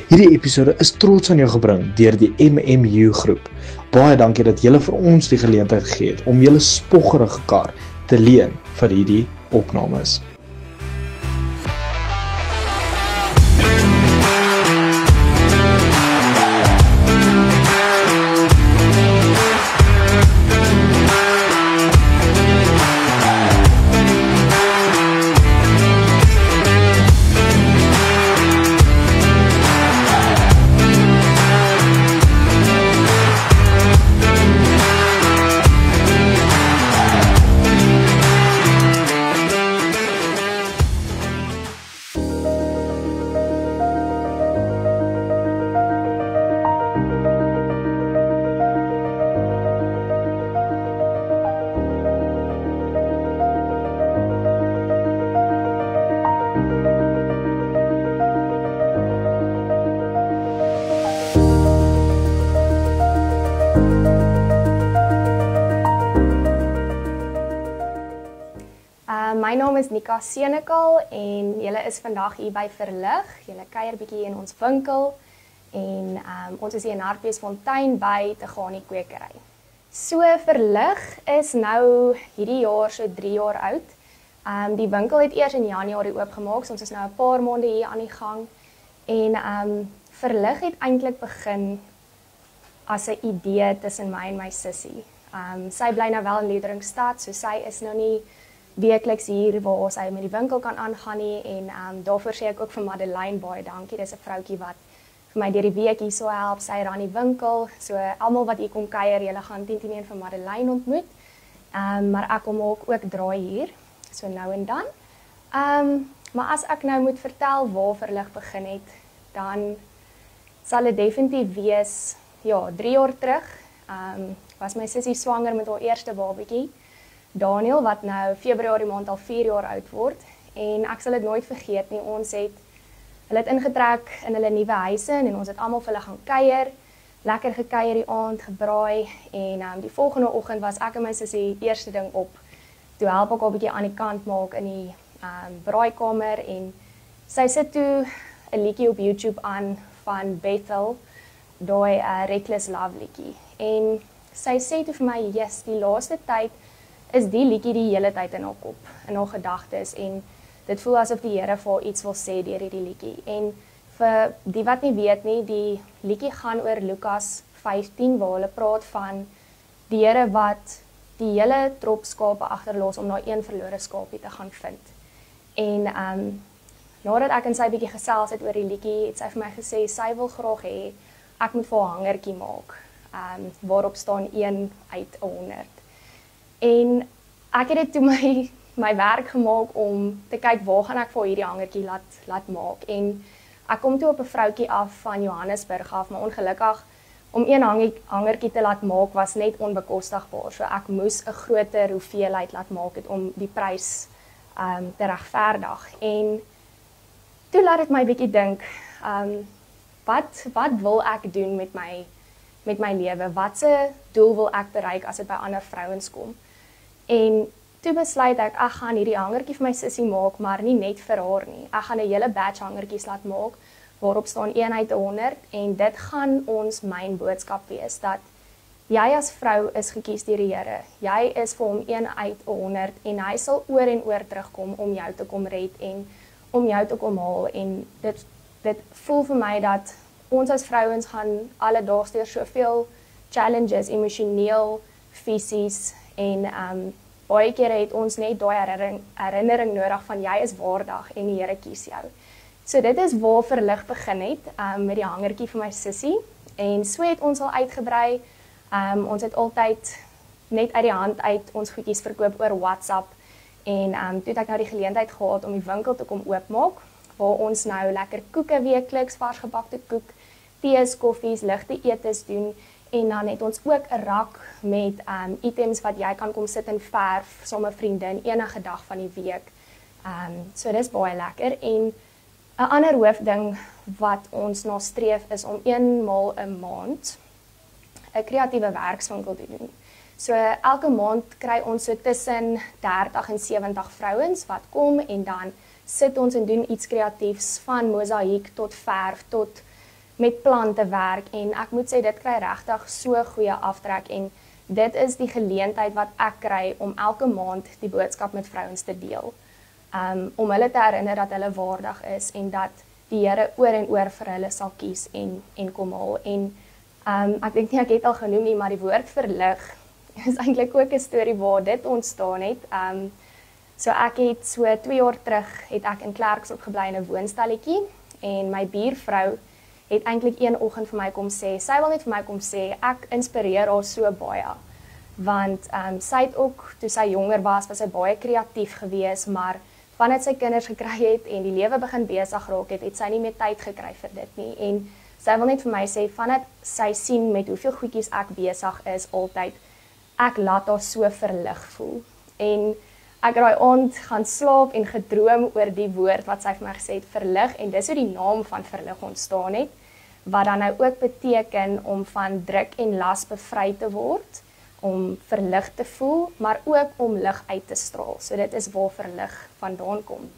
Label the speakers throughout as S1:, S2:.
S1: Hierdie episode is trots aan jou gebring deur die MMU groep. Baie dankie dat julle vir ons die geleentheid gegee het om julle spoggerige kar te leen vir hierdie opnames.
S2: My naam is Nika Senekal en julle is vandag hier by Verlig. Julle kuier bietjie in ons winkel en ons is hier in Hartbeesfontein by Tegani Kwekery. So Verlig is nou hierdie jaar so 3 jaar oud. Die winkel het eers in Januarie oopgemaak, so ons is nou 'n paar maande hier aan die gang. En Verlig het eintlik begin as 'n idee tussen my en my sussie. Sy bly nou wel in Liederingstad, so sy is nou nie weekliks hier waar sy met die winkel kan aangaan nie en daarvoor sê ek ook vir Madeleine baie dankie. Dis 'n vroutjie wat vir my deur die week hier so help. Sy ran die winkel. So almal wat hier kom kuier, julle gaan 10-10 vir Madeleine ontmoet. Maar ek kom ook draai hier, so nou en dan. Maar as ek nou moet vertel waar Verlig begin het, dan sal dit definitief wees 3 jaar terug. Was my sussie swanger met haar eerste babatjie. Daniel, wat nou Februarie maand al 4 jaar oud word, en ek sal dit nooit vergeet nie, hulle het ingetrek in hulle nuwe huise, en ons het almal vir hulle gaan kuier, lekker gekuier die aand, gebraai, en die volgende oggend was ek en my sussie eerste ding op, toe help ek al 'n bietjie aan die kant maak in die braaikamer, en sy sit toe 'n liedjie op YouTube aan van Bethel, daai Reckless Love liedjie, en sy sê toe vir my, yes, die laaste tyd, is die liedjie die hele tyd in haar kop, in haar gedagtes, en dit voel asof die Here vir haar iets wil sê deur hierdie liedjie. En vir die wat nie weet nie, die liedjie gaan oor Lukas 15, waar hulle praat van die Here wat die hele trop skape agterlos om daai een verlore skaapie te gaan vind. En nadat ek en sy bietjie gesels het oor die liedjie, het sy vir my gesê sy wil graag hê ek moet vir haar hangertjie maak, waarop staan 1 uit 100. En ek het dit toe my werk gemaak om te kyk waar gaan ek vir hierdie hangertjie laat maak. En ek kom toe op 'n vroutjie af van Johannesburg af, maar ongelukkig om 1 hangertjie te laat maak was net onbekostigbaar. So ek moes 'n groter hoeveelheid laat maak het om die prys te regverdig. En toe laat dit my bietjie dink, wat wil ek doen met my lewe? Watse doel wil ek bereik as dit by ander vrouens kom? En toe besluit ek gaan hierdie hangertjie vir my sussie maak, maar nie net vir haar nie. Ek gaan 'n hele batch hangertjies laat maak, waarop staan 1 uit 100, en dit gaan ons myn boodskap wees, dat jy as vrou is gekies deur die Here. Jy is vir hom 1 uit 100, en hy sal oor en oor terugkom om jou te kom red, en om jou te kom haal, en dit voel vir my dat ons as vrouens gaan alledaags deur soveel challenges, emosioneel, fisies, en baie kere het ons net daai herinnering nodig van jy is waardig en die Here kies jou. So dit is waar Verlig begin het, met die hangertjie vir my sussie, en so het ons al uitgebrei. Ons het altyd net uit die hand uit ons goedjies verkoop oor WhatsApp, en toe het ek nou die geleentheid gehad om die winkel te kom oopmaak, waar ons nou lekker koeke weekliks, varsgebakte koek, tees, koffies, ligte etes doen, en dan het ons ook 'n rak met items wat jy kan kom sit en verf, sommer vriendin, enige dag van die week. So dis baie lekker, en 'n ander hoofding wat ons nastreef is om 1 maal 'n maand 'n kreatiewe werkswinkel te doen. So elke maand kry ons so tussen 30 en 70 vrouens wat kom en dan sit ons en doen iets kreatiefs van mosaïek tot verf tot met plante werk en ek moet sê dit kry regtig so goeie aftrek en dit is die geleentheid wat ek kry om elke maand die boodskap met vrouens te deel. Om hulle te herinner dat hulle waardig is en dat die Here oor en oor vir hulle sal kies en kom haal. En ek dink nie ek het al genoem nie, maar die woord verlig is eintlik ook 'n storie waar dit ontstaan het. So ek het so 2 jaar terug het ek in Klerksdorp gebly in 'n woonstelletjie en my buurvrou het eintlik een oggend vir my kom sê, sy wil net vir my kom sê, ek inspireer haar so baie. Want sy het ook, toe sy jonger was sy baie kreatief geweest, maar vandat sy kinders gekry het en die lewe begin besig raak het sy nie meer tyd gekry vir dit nie. En sy wil net vir my sê, vandat sy sien met hoeveel goedjies ek besig is altyd, ek laat haar so verlig voel. En ek het daai aand gaan slaap en gedroom oor die woord wat sy vir my gesê het, verlig, en dis hoe die naam van verlig ontstaan het, wat dan nou ook beteken om van druk en las bevry te word, om verlig te voel, maar ook om lig uit te straal. So dit is waar verlig vandaan kom.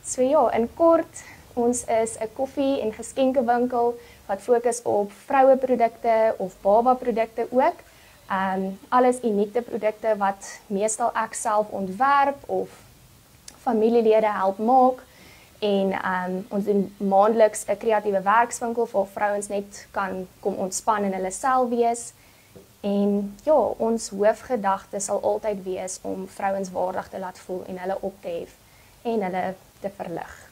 S2: So ja, in kort, ons is 'n koffie- en geskenkewinkel wat fokus op vroueprodukte of babaprodukte ook. Alles unieke produkte wat meestal ek self ontwerp of familielede help maak. En ons doen maandeliks 'n kreatiewe werkswinkel waar vrouens net kan kom ontspan in hulle sel wees. En ja, ons hoofgedagte sal altyd wees om vrouens waardig te laat voel en hulle op te hef en hulle te verlig.